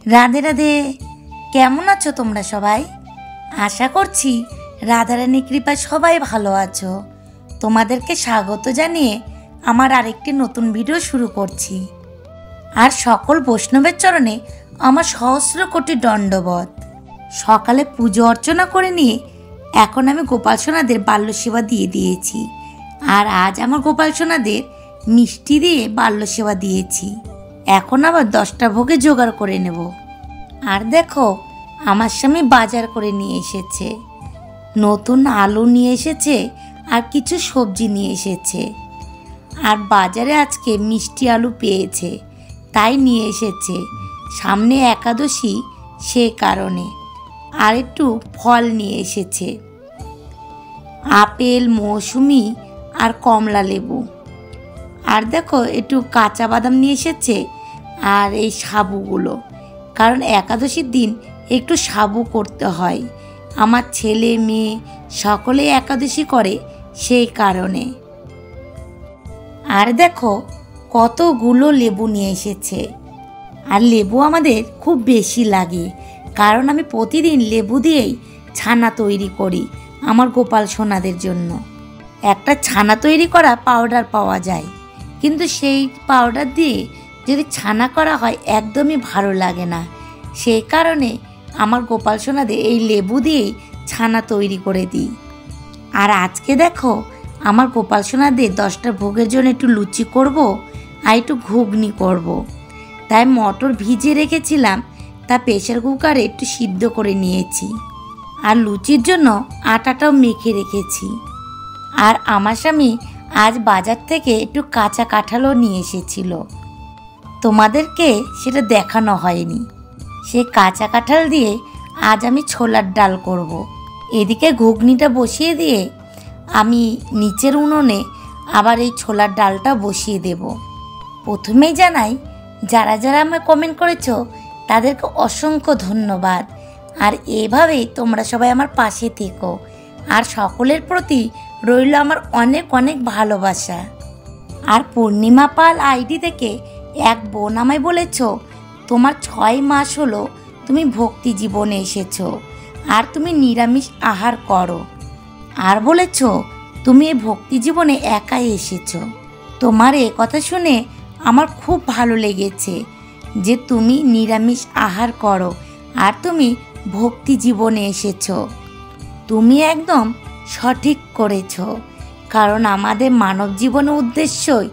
রাধে রাধে। কেমন আছো তোমরা সবাই? আশা করছি রাধারানী কৃপায় সবাই ভালো আছো। তোমাদেরকে স্বাগত জানিয়ে আমার আরেকটি নতুন ভিডিও শুরু করছি। আর সকল বৈষ্ণবের চরণে আমার সহস্র কোটি দণ্ডবত। সকালে পুজো অর্চনা করে নিয়ে এখন আমি গোপাল সোনাদের বাল্য সেবা দিয়ে দিয়েছি। আর আজ আমার গোপাল সোনাদের মিষ্টি দিয়ে বাল্য সেবা দিয়েছি। এখন আবার 10টা ভোগে জোগাড় করে নেব। আর দেখো, আমার স্বামী বাজার করে নিয়ে এসেছে। নতুন আলু নিয়ে এসেছে আর কিছু সবজি নিয়ে এসেছে। আর বাজারে আজকে মিষ্টি আলু পেয়েছে, তাই নিয়ে এসেছে। সামনে একাদশী, সে কারণে। আর একটু ফল নিয়ে এসেছে, আপেল, মৌসুমি আর কমলা লেবু। আর দেখো, একটু কাঁচা বাদাম নিয়ে এসেছে আর এই সাবুগুলো, কারণ একাদশীর দিন একটু সাবু করতে হয়। আমার ছেলে মেয়ে সকলেই একাদশী করে, সেই কারণে। আর দেখো, কতগুলো লেবু নিয়ে এসেছে। আর লেবু আমাদের খুব বেশি লাগে, কারণ আমি প্রতিদিন লেবু দিয়েই ছানা তৈরি করি আমার গোপাল সোনাদের জন্য। একটা ছানা তৈরি করা পাউডার পাওয়া যায়, কিন্তু সেই পাউডার দিয়ে যদি ছানা করা হয় একদমই ভালো লাগে না। সেই কারণে আমার গোপাল সোনাদের এই লেবু দিয়েই ছানা তৈরি করে দিই। আর আজকে দেখো, আমার গোপাল সোনাদের 10টা ভোগের জন্য একটু লুচি করব আর একটু ঘুগনি করব। তাই মটর ভিজিয়ে রেখেছিলাম, তা প্রেসার কুকারে একটু সিদ্ধ করে নিয়েছি। আর লুচির জন্য আটাটাও মেখে রেখেছি। আর আমার স্বামী আজ বাজার থেকে একটু কাঁচা কাঁঠালও নিয়ে এসেছিল, তোমাদেরকে সেটা দেখানো হয়নি। সে কাঁচা কাঁঠাল দিয়ে আজ আমি ছোলার ডাল করব। এদিকে ঘুগনিটা বসিয়ে দিয়ে আমি নিচের উনুনে আবার এই ছোলার ডালটা বসিয়ে দেব। প্রথমেই জানাই, যারা যারা আমায় কমেন্ট করেছো তাদেরকে অসংখ্য ধন্যবাদ। আর এভাবেই তোমরা সবাই আমার পাশে থেকো। আর সকলের প্রতি রইল আমার অনেক অনেক ভালোবাসা। আর পূর্ণিমা পাল আইডি থেকে এক বোন আমায় বলেছ, তোমার 6 মাস হলো তুমি ভক্তি জীবনে এসেছো আর তুমি নিরামিষ আহার করো। আর বলেছ তুমি এই ভক্তি জীবনে একাই এসেছো। তোমার এ কথা শুনে আমার খুব ভালো লেগেছে যে তুমি নিরামিষ আহার করো আর তুমি ভক্তি জীবনে এসেছো। তুমি একদম সঠিক করেছো, কারণ আমাদের মানব জীবনের উদ্দেশ্যই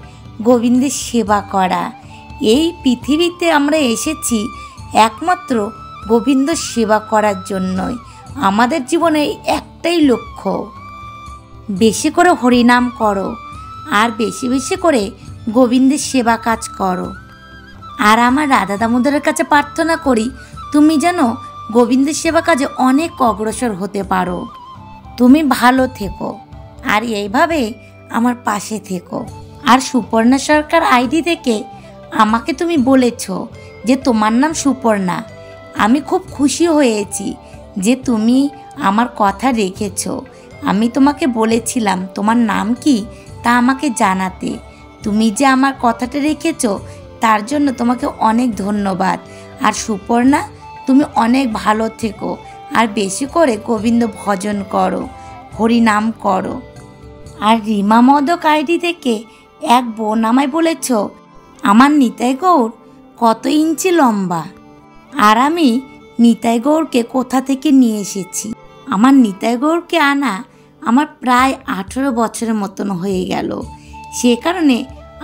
গোবিন্দের সেবা করা। এই পৃথিবীতে আমরা এসেছি একমাত্র গোবিন্দ সেবা করার জন্যই। আমাদের জীবনে একটাই লক্ষ্য, বেশি করে হরিনাম করো আর বেশি বেশি করে গোবিন্দের সেবা কাজ করো। আর আমার রাধা দামোদরের কাছে প্রার্থনা করি, তুমি যেন গোবিন্দের সেবা কাজে অনেক অগ্রসর হতে পারো। তুমি ভালো থেকো আর এইভাবে আমার পাশে থেকো। আর সুপর্ণা সরকার আইডি থেকে আমাকে তুমি বলেছ যে তোমার নাম সুপর্ণা। আমি খুব খুশি হয়েছি যে তুমি আমার কথা রেখেছো। আমি তোমাকে বলেছিলাম তোমার নাম কি তা আমাকে জানাতে। তুমি যে আমার কথাটা রেখেছো তার জন্য তোমাকে অনেক ধন্যবাদ। আর সুপর্ণা, তুমি অনেক ভালো থেকো আর বেশি করে গোবিন্দ ভজন করো, হরিনাম করো। আর রিমা মদক আইডি থেকে এক বোন আমায় বলেছ, আমার নিতাই গৌর কত ইঞ্চি লম্বা। আর আমি নিতাই গৌরকে কোথা থেকে নিয়ে এসেছি। আমার নিতাই গৌরকে আনা আমার প্রায় 18 বছরের মতন হয়ে গেল। সে কারণে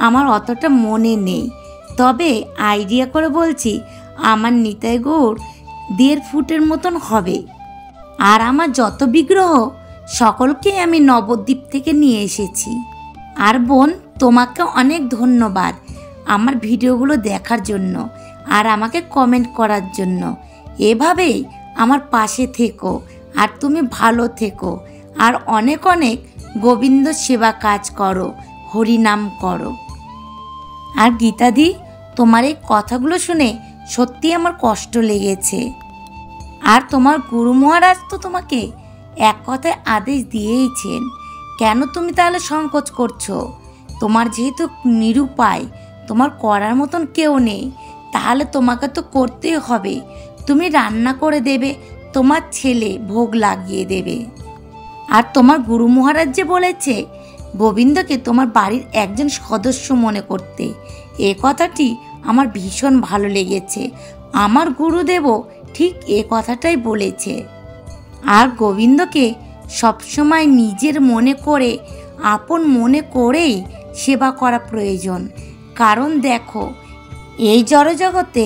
আমার অতটা মনে নেই, তবে আইডিয়া করে বলছি আমার নিতাই গৌর 1.5 ফুটের মতন হবে। আর আমার যত বিগ্রহ সকলকে আমি নবদ্বীপ থেকে নিয়ে এসেছি। আর বোন, তোমাকে অনেক ধন্যবাদ আমার ভিডিওগুলো দেখার জন্য আর আমাকে কমেন্ট করার জন্য। এভাবেই আমার পাশে থেকো আর তুমি ভালো থেকো আর অনেক অনেক গোবিন্দ সেবা কাজ করো, হরিনাম করো। আর গীতাদি, তোমার এই কথাগুলো শুনে সত্যি আমার কষ্ট লেগেছে। আর তোমার গুরু মহারাজ তো তোমাকে এক কথায় আদেশ দিয়েইছেন, কেন তুমি তাহলে সংকোচ করছো? তোমার যেহেতু নিরুপায়, তোমার করার মতন কেউ নেই, তাহলে তোমাকে তো করতেই হবে। তুমি রান্না করে দেবে, তোমার ছেলে ভোগ লাগিয়ে দেবে। আর তোমার গুরু মহারাজ যে বলেছে গোবিন্দকে তোমার বাড়ির একজন সদস্য মনে করতে, এ কথাটি আমার ভীষণ ভালো লেগেছে। আমার গুরুদেবও ঠিক এ কথাটাই বলেছে। আর গোবিন্দকে সবসময় নিজের মনে করে, আপন মনে করেই সেবা করা প্রয়োজন। কারণ দেখো, এই জড়জগতে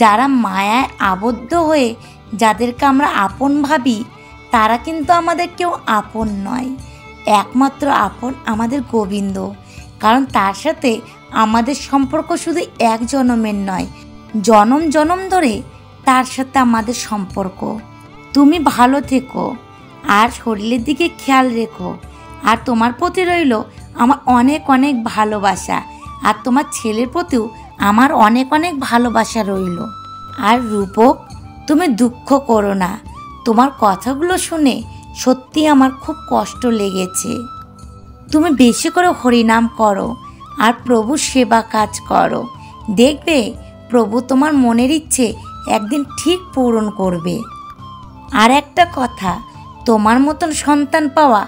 যারা মায়ায় আবদ্ধ হয়ে যাদেরকে আমরা আপন ভাবি, তারা কিন্তু আমাদের কেউ আপন নয়। একমাত্র আপন আমাদের গোবিন্দ। কারণ তার সাথে আমাদের সম্পর্ক শুধু এক জনমের নয়, জনম জনম ধরে তার সাথে আমাদের সম্পর্ক। তুমি ভালো থেকো আর শরীরের দিকে খেয়াল রেখো। আর তোমার প্রতি রইল আমার অনেক অনেক ভালোবাসা। আর তোমার ছেলের প্রতিও আমার অনেক অনেক ভালোবাসা রইল। আর রূপক, তুমি দুঃখ করো না। তোমার কথাগুলো শুনে সত্যি আমার খুব কষ্ট লেগেছে। তুমি বেশি করে হরিনাম করো আর প্রভুর সেবা কাজ করো। দেখবে প্রভু তোমার মনের ইচ্ছে একদিন ঠিক পূরণ করবে। আর একটা কথা, তোমার মতন সন্তান পাওয়া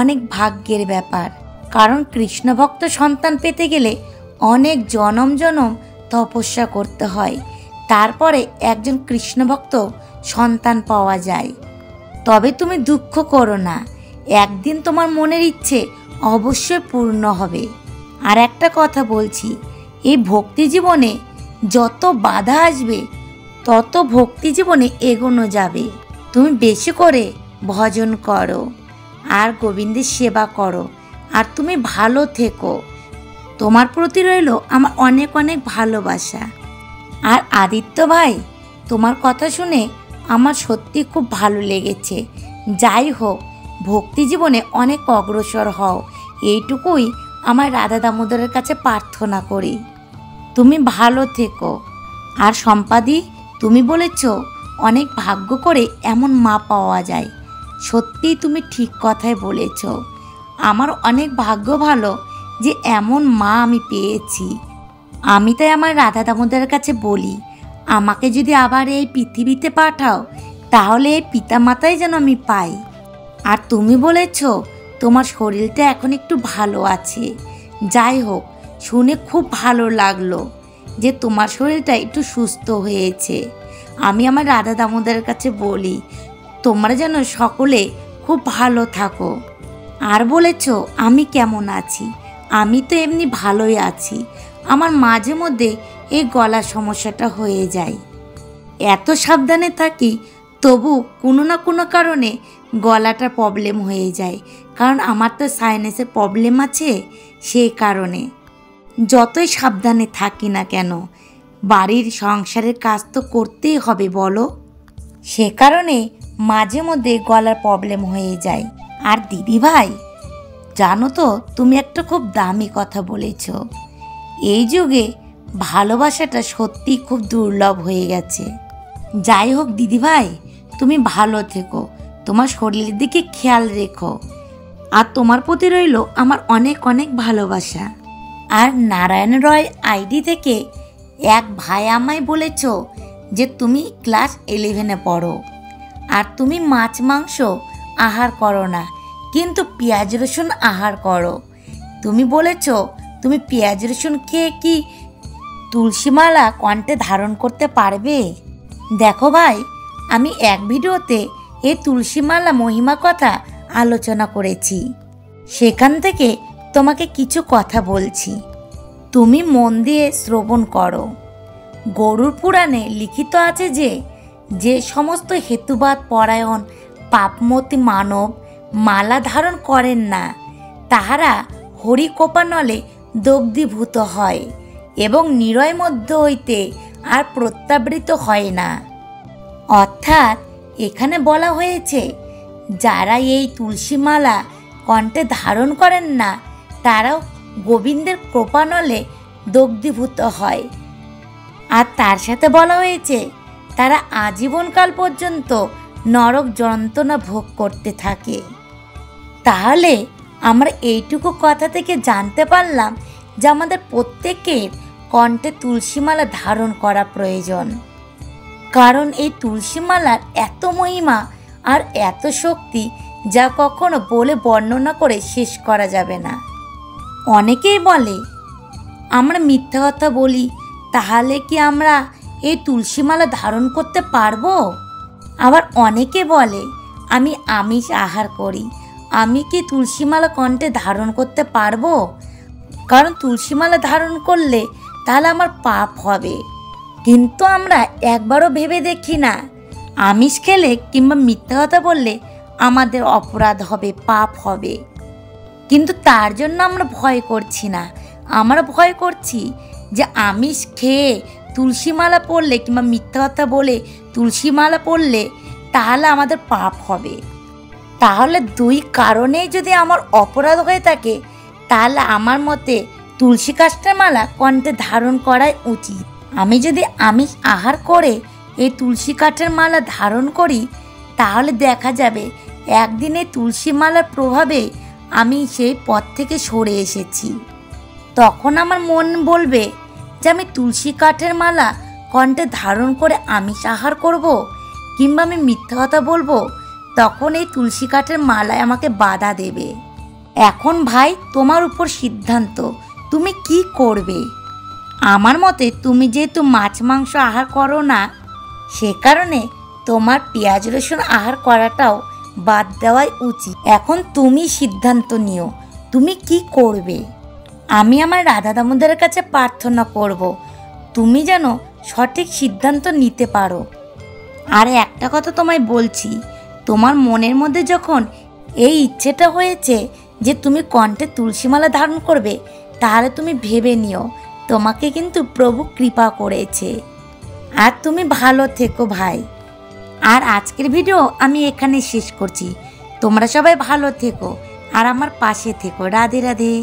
অনেক ভাগ্যের ব্যাপার। কারণ কৃষ্ণ ভক্ত সন্তান পেতে গেলে অনেক জনম জনম তপস্যা করতে হয়, তারপরে একজন কৃষ্ণ ভক্ত সন্তান পাওয়া যায়। তবে তুমি দুঃখ করো না, একদিন তোমার মনের ইচ্ছে অবশ্যই পূর্ণ হবে। আর একটা কথা বলছি, এই ভক্তি জীবনে যত বাধা আসবে তত ভক্তি জীবনে এগোনো যাবে। তুমি বেশি করে ভজন করো আর গোবিন্দের সেবা করো। আর তুমি ভালো থেকো। তোমার প্রতি রইল আমার অনেক অনেক ভালোবাসা। আর আদিত্য ভাই, তোমার কথা শুনে আমার সত্যি খুব ভালো লেগেছে। যাই হোক, ভক্তি জীবনে অনেক অগ্রসর হও, এইটুকুই আমার রাধা দামোদরের কাছে প্রার্থনা করি। তুমি ভালো থেকো। আর সম্পাদি, তুমি বলেছ অনেক ভাগ্য করে এমন মা পাওয়া যায়। সত্যিই তুমি ঠিক কথাই বলেছ। আমার অনেক ভাগ্য ভালো যে এমন মা আমি পেয়েছি। আমি তাই আমার রাধা দামোদরের কাছে বলি, আমাকে যদি আবার এই পৃথিবীতে পাঠাও তাহলে এই পিতামাতাই যেন আমি পাই। আর তুমি বলেছ তোমার শরীরটা এখন একটু ভালো আছে। যাই হোক, শুনে খুব ভালো লাগলো যে তোমার শরীরটা একটু সুস্থ হয়েছে। আমি আমার রাধা দামোদরের কাছে বলি তোমরা যেন সকলে খুব ভালো থাকো। আর বলেছ আমি কেমন আছি, আমি তো এমনি ভালোই আছি। আমার মাঝে মধ্যে এই গলার সমস্যাটা হয়ে যায়। এত সাবধানে থাকি তবু কোনো না কোনো কারণে গলাটা প্রবলেম হয়ে যায়। কারণ আমার তো সাইনাসের প্রবলেম আছে, সেই কারণে যতই সাবধানে থাকি না কেন বাড়ির সংসারের কাজ তো করতেই হবে বলো। সে কারণে মাঝে মধ্যে গলার প্রবলেম হয়ে যায়। আর দিদি ভাই, জানো তো তুমি একটা খুব দামি কথা বলেছ। এই যুগে ভালোবাসাটা সত্যি খুব দুর্লভ হয়ে গেছে। যাই হোক দিদি ভাই, তুমি ভালো থেকো, তোমার শরীরের দিকে খেয়াল রেখো। আর তোমার প্রতি রইল আমার অনেক অনেক ভালোবাসা। আর নারায়ণ রয় আইডি থেকে এক ভাই আমায় বলেছ যে তুমি ক্লাস 11-এ পড়ো আর তুমি মাছ মাংস আহার করো না, কিন্তু পেঁয়াজ রসুন আহার করো। তুমি বলেছ তুমি পেঁয়াজ রসুন খেয়ে কি তুলসীমালা কণ্ঠে ধারণ করতে পারবে। দেখো ভাই, আমি এক ভিডিওতে এই তুলসীমালা মহিমা কথা আলোচনা করেছি, সেখান থেকে তোমাকে কিছু কথা বলছি, তুমি মন দিয়ে শ্রবণ করো। গরুড় পুরাণে লিখিত আছে যে যে সমস্ত হেতুবাদ পরায়ণ পাপমতি মানব মালা ধারণ করেন না তাহারা হরিকোপানলে দগ্ধীভূত হয় এবং নিরয় মধ্য হইতে আর প্রত্যাবৃত হয় না। অর্থাৎ এখানে বলা হয়েছে যারা এই তুলসীমালা কণ্ঠে ধারণ করেন না তারাও গোবিন্দের কৃপানলে দগ্ধীভূত হয়। আর তার সাথে বলা হয়েছে তারা আজীবনকাল পর্যন্ত নরক যন্ত্রণা ভোগ করতে থাকে। তাহলে আমরা এইটুকু কথা থেকে জানতে পারলাম যে আমাদের প্রত্যেকের কণ্ঠে তুলসীমালা ধারণ করা প্রয়োজন। কারণ এই তুলসীমালার এত মহিমা আর এত শক্তি যা কখনো বলে বর্ণনা করে শেষ করা যাবে না। অনেকেই বলে আমরা মিথ্যা কথা বলি, তাহলে কি আমরা এই তুলসীমালা ধারণ করতে পারবো? আবার অনেকে বলে আমি আমিষ আহার করি, আমি কি তুলসীমালা কণ্ঠে ধারণ করতে পারবো? কারণ তুলসীমালা ধারণ করলে তাহলে আমার পাপ হবে। কিন্তু আমরা একবারও ভেবে দেখি না আমিষ খেলে কিংবা মিথ্যা কথা বললে আমাদের অপরাধ হবে, পাপ হবে। কিন্তু তার জন্য আমরা ভয় করছি না, আমরা ভয় করছি যে আমিষ খেয়ে তুলসীমালা পড়লে কিংবা মিথ্যা কথা বলে তুলসীমালা পড়লে তাহলে আমাদের পাপ হবে। তাহলে দুই কারণেই যদি আমার অপরাধ হয়ে থাকে, তাহলে আমার মতে তুলসী কাষ্ঠের মালা কণ্ঠে ধারণ করাই উচিত। আমি যদি আমিষ আহার করে এই তুলসী কাঠের মালা ধারণ করি, তাহলে দেখা যাবে একদিনে তুলসী মালার প্রভাবে আমি সেই পথ থেকে সরে এসেছি। তখন আমার মন বলবে যে আমি তুলসী কাঠের মালা কণ্ঠে ধারণ করে আমিষ আহার করব কিংবা আমি মিথ্যা কথা বলবো, তখন এই তুলসী কাঠের মালায় আমাকে বাধা দেবে। এখন ভাই তোমার উপর সিদ্ধান্ত, তুমি কি করবে। আমার মতে তুমি যেহেতু মাছ মাংস আহার করো না, সে কারণে তোমার পেঁয়াজ রসুন আহার করাটাও বাদ দেওয়াই উচিত। এখন তুমি সিদ্ধান্ত নিও তুমি কি করবে। আমি আমার রাধা দামোদরের কাছে প্রার্থনা করব তুমি যেন সঠিক সিদ্ধান্ত নিতে পারো। আর একটা কথা তোমায় বলছি, তোমার মনের মধ্যে যখন এই ইচ্ছেটা হয়েছে যে তুমি কণ্ঠে তুলসীমালা ধারণ করবে, তাহলে তুমি ভেবে নিও তোমাকে কিন্তু প্রভু কৃপা করেছে। আর তুমি ভালো থেকো ভাই। আর আজকের ভিডিও আমি এখানে শেষ করছি। তোমরা সবাই ভালো থেকো আর আমার পাশে থেকো। রাধে রাধে।